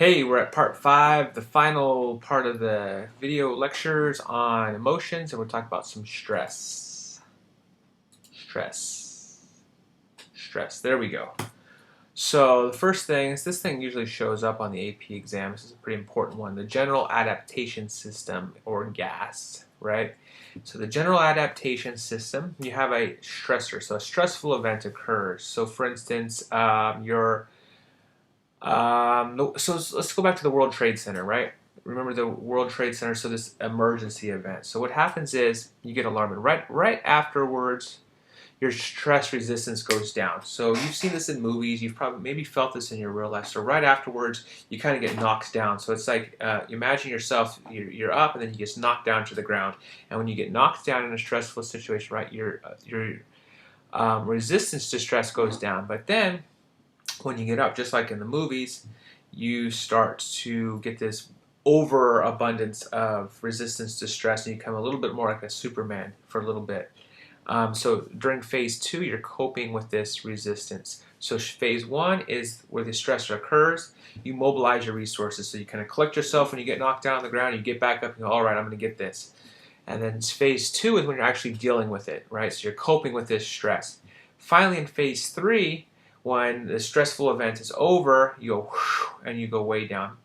Hey, we're at part 5, the final part of the video lectures on emotions, and we're talking about some stress. Stress. Stress. There we go. So the first thing is this thing usually shows up on the AP exam. This is a pretty important one. The general adaptation system, or GAS, right? So the general adaptation system, you have a stressor. So a stressful event occurs. So for instance, so let's go back to the World Trade Center, right? Remember the World Trade Center, so this emergency event. So what happens is you get alarmed, and right afterwards, your stress resistance goes down. So you've seen this in movies, you've probably maybe felt this in your real life. So right afterwards, you kind of get knocked down. So it's like, imagine yourself, you're up, and then you get knocked down to the ground. And when you get knocked down in a stressful situation, right, your resistance to stress goes down. But then when you get up, just like in the movies, you start to get this overabundance of resistance to stress, and you become a little bit more like a Superman for a little bit. So during phase 2, you're coping with this resistance. So phase 1 is where the stressor occurs. You mobilize your resources. So you kind of collect yourself when you get knocked down on the ground. You get back up and go, all right, I'm going to get this. And then phase 2 is when you're actually dealing with it, right? So you're coping with this stress. Finally, in phase 3, when the stressful event is over, you go whoosh, and you go way down.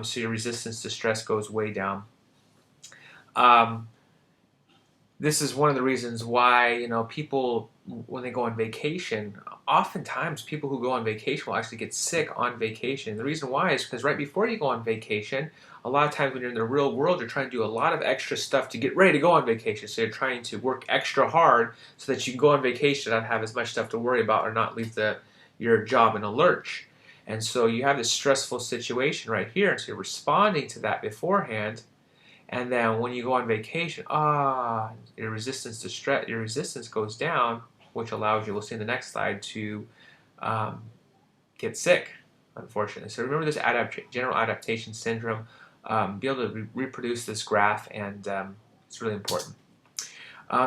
So your resistance to stress goes way down. This is one of the reasons why people, when they go on vacation, oftentimes people who go on vacation will actually get sick on vacation. The reason why is because right before you go on vacation, a lot of times when you're in the real world, you're trying to do a lot of extra stuff to get ready to go on vacation. So you're trying to work extra hard so that you can go on vacation and not have as much stuff to worry about or not leave your job in a lurch. And so you have this stressful situation right here, and so you're responding to that beforehand. And then when you go on vacation, your resistance to stress, your resistance goes down, which allows you, we'll see in the next slide, to get sick, unfortunately. So remember this general adaptation syndrome. Be able to reproduce this graph, and it's really important.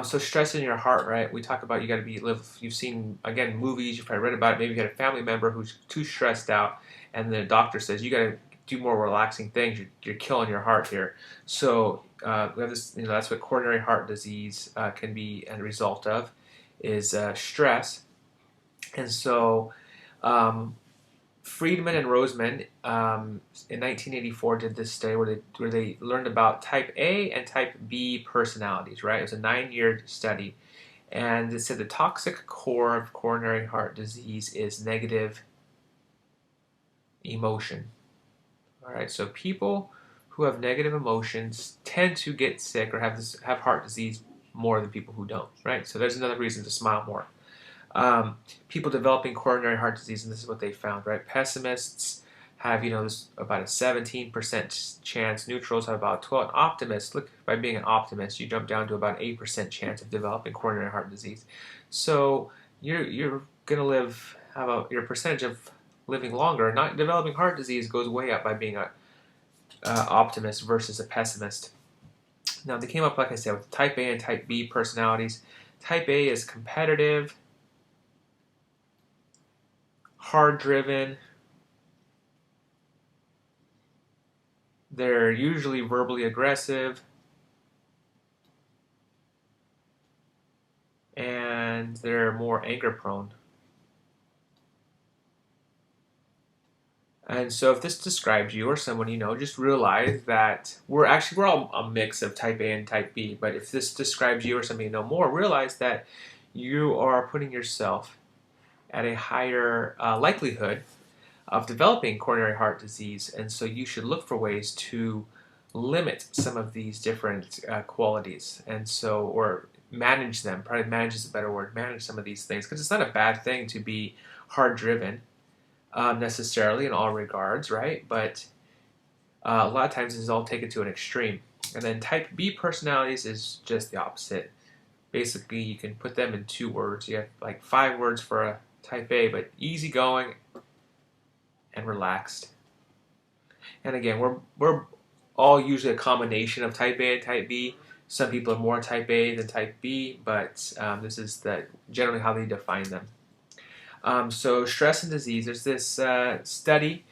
So stress in your heart, right? We talk about you got to live. You've seen, again, movies. You've probably read about it. Maybe you had a family member who's too stressed out, and the doctor says you got to do more relaxing things. You're killing your heart here. So we have this. That's what coronary heart disease can be a result of, is stress. And so Friedman and Roseman in 1984 did this study where they learned about type A and type B personalities, right? It was a 9-year study. And it said the toxic core of coronary heart disease is negative emotion. All right, so people who have negative emotions tend to get sick or have heart disease more than people who don't, right? So there's another reason to smile more. People developing coronary heart disease, and this is what they found, right? Pessimists have, this about a 17% chance. Neutrals have about 12. Optimists, look, by being an optimist, you jump down to about 8% chance of developing coronary heart disease. So you're gonna your percentage of living longer, not developing heart disease, goes way up by being an optimist versus a pessimist. Now they came up, like I said, with type A and type B personalities. Type A is competitive, hard-driven. They're usually verbally aggressive, and they're more anger-prone. And so if this describes you or someone you know, just realize that we're all a mix of type A and type B. But if this describes you or somebody you know more, realize that you are putting yourself at a higher likelihood of developing coronary heart disease. And so you should look for ways to limit some of these different qualities. And so, or manage them. Probably manage is a better word. Manage some of these things, because it's not a bad thing to be hard-driven. Necessarily in all regards, right? But a lot of times this is all taken to an extreme. And then type B personalities is just the opposite. Basically, you can put them in 2 words. You have like 5 words for a type A, but easygoing and relaxed. And again, we're all usually a combination of type A and type B. Some people are more type A than type B, but this is generally how they define them. So stress and disease, there's this study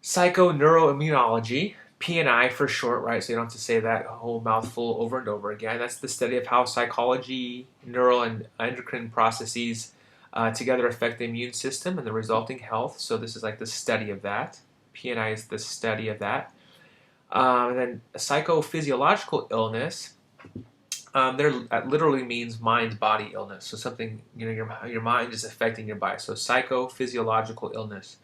Psychoneuroimmunology, PNI for short, right? So you don't have to say that whole mouthful over and over again. That's the study of how psychology, neural, and endocrine processes together affect the immune system and the resulting health. So this is like the study of that. PNI is the study of that. And then psychophysiological illness. That literally means mind-body illness. So something, your mind is affecting your body. So psychophysiological illness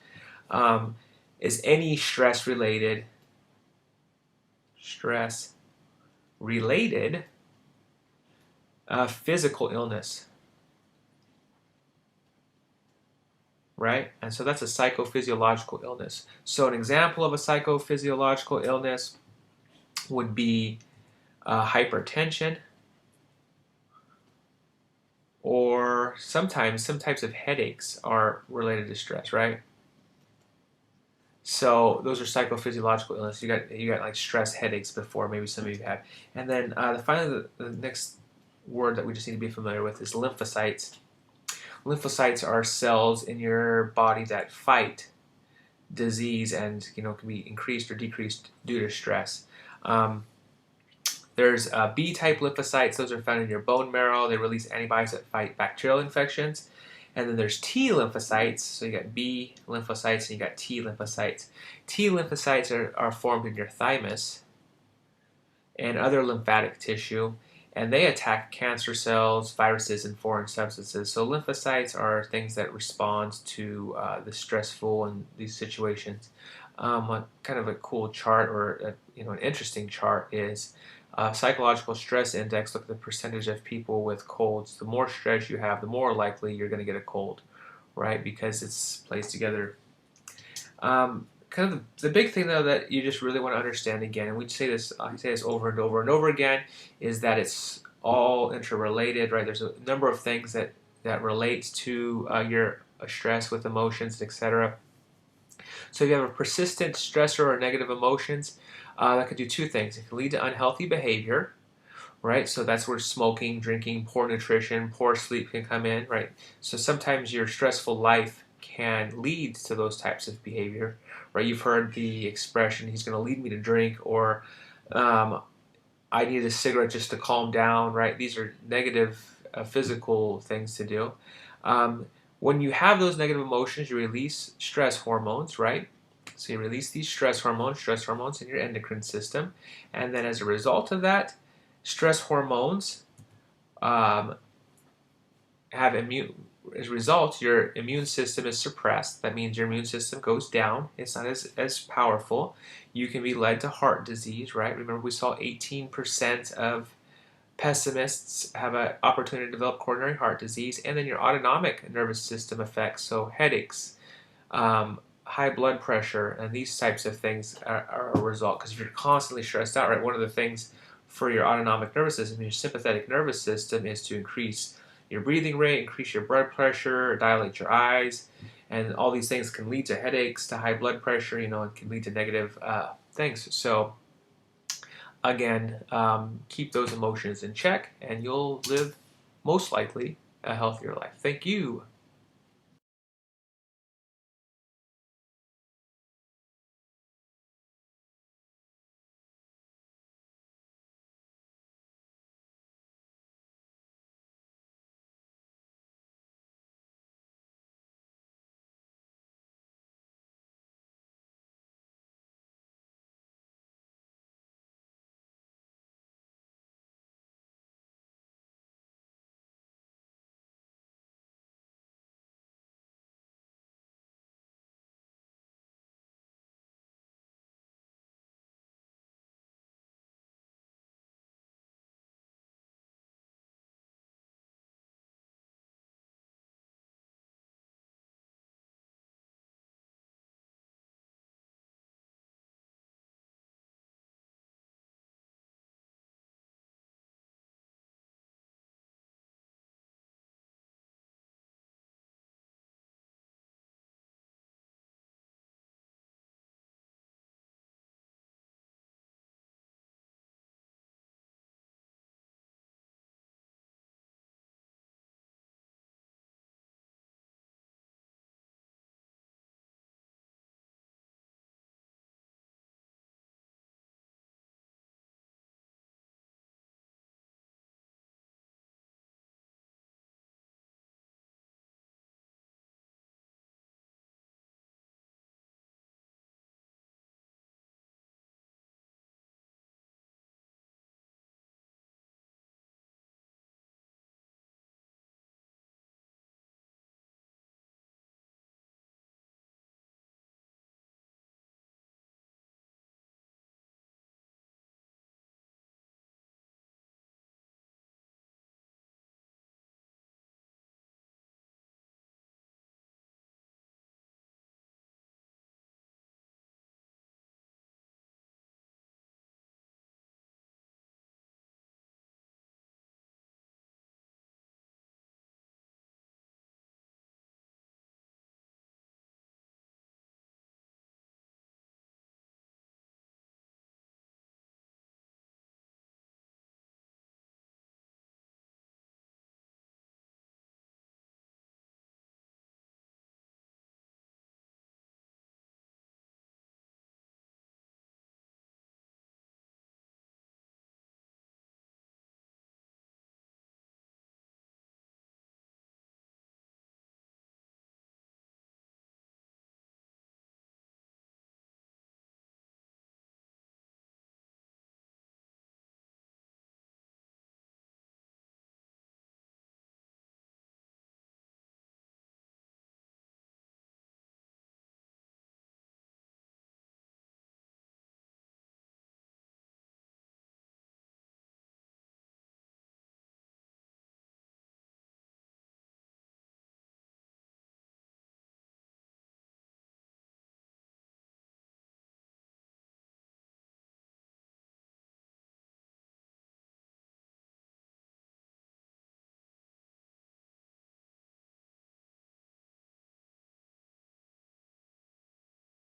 is any stress-related physical illness, right? And so that's a psychophysiological illness. So an example of a psychophysiological illness would be hypertension, or sometimes some types of headaches are related to stress, right? So those are psychophysiological illness. You got like stress headaches before, maybe some of you have. And then finally, the next word that we just need to be familiar with is lymphocytes. Lymphocytes are cells in your body that fight disease and can be increased or decreased due to stress. There's B-type lymphocytes. Those are found in your bone marrow. They release antibodies that fight bacterial infections. And then there's T lymphocytes. So you got B lymphocytes and you got T lymphocytes. T lymphocytes are formed in your thymus and other lymphatic tissue, and they attack cancer cells, viruses, and foreign substances. So lymphocytes are things that respond to the stressful and these situations. Kind of a cool chart, or an interesting chart, is psychological stress index. Look at the percentage of people with colds. The more stress you have, the more likely you're going to get a cold, right? Because it's placed together. Kind of the big thing, though, that you just really want to understand again, and I say this over and over and over again, is that it's all interrelated, right? There's a number of things that relate to your stress with emotions, etc. So if you have a persistent stressor or negative emotions, that could do two things. It can lead to unhealthy behavior, right? So that's where smoking, drinking, poor nutrition, poor sleep can come in, right? So sometimes your stressful life can lead to those types of behavior, right? You've heard the expression, he's going to lead me to drink, or I need a cigarette just to calm down, right? These are negative physical things to do. When you have those negative emotions, you release stress hormones, right? So you release these stress hormones in your endocrine system, and then as a result of that, stress hormones have as a result, your immune system is suppressed. That means your immune system goes down. It's not as powerful. You can be led to heart disease, right? Remember, we saw 18% of pessimists have an opportunity to develop coronary heart disease. And then your autonomic nervous system effects, so headaches, high blood pressure, and these types of things are a result. Because if you're constantly stressed out, right, one of the things for your autonomic nervous system, your sympathetic nervous system, is to increase your breathing rate, increase your blood pressure, dilate your eyes, and all these things can lead to headaches, to high blood pressure, and can lead to negative things. So again, keep those emotions in check, and you'll live most likely a healthier life. Thank you.